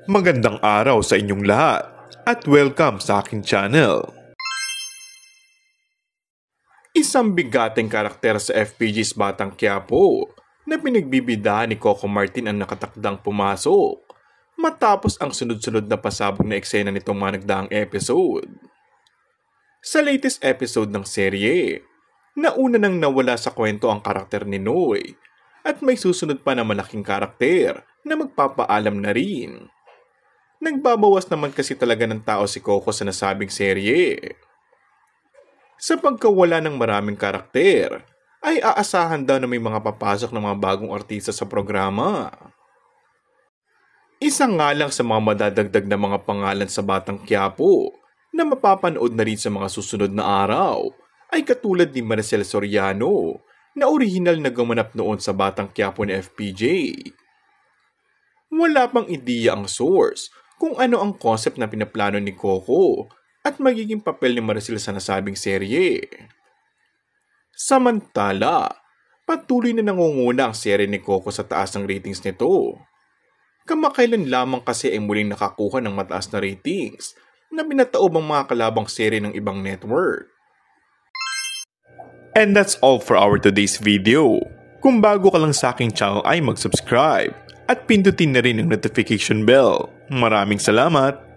Magandang araw sa inyong lahat at welcome sa aking channel. Isang bigating karakter sa FPG's Batang Quiapo na pinagbibidahan ni Coco Martin ang nakatakdang pumasok matapos ang sunod-sunod na pasabog na eksena nitong mga nagdaang episode. Sa latest episode ng serye, nauna nang nawala sa kwento ang karakter ni Noy at may susunod pa na malaking karakter na magpapaalam na rin. Nagbabawas naman kasi talaga ng tao si Coco sa nasabing serye. Sa pagkawala ng maraming karakter, ay aasahan daw na may mga papasok ng mga bagong artista sa programa. Isa nga lang sa mga madadagdag na mga pangalan sa Batang Quiapo na mapapanood na rin sa mga susunod na araw ay katulad ni Maricel Soriano na orihinal na gumanap noon sa Batang Quiapo ni FPJ. Wala pang ideya ang source kung ano ang concept na pinaplano ni Coco at magiging papel ni Maricel sa nasabing serye. Samantala, patuloy na nangunguna ang serye ni Coco sa taas ng ratings nito. Kamakailan lamang kasi ay muling nakakuha ng mataas na ratings na binataob ang mga kalabang serye ng ibang network. And that's all for our today's video. Kung bago ka lang sa aking channel ay mag-subscribe at pindutin na rin ang notification bell. Maraming salamat!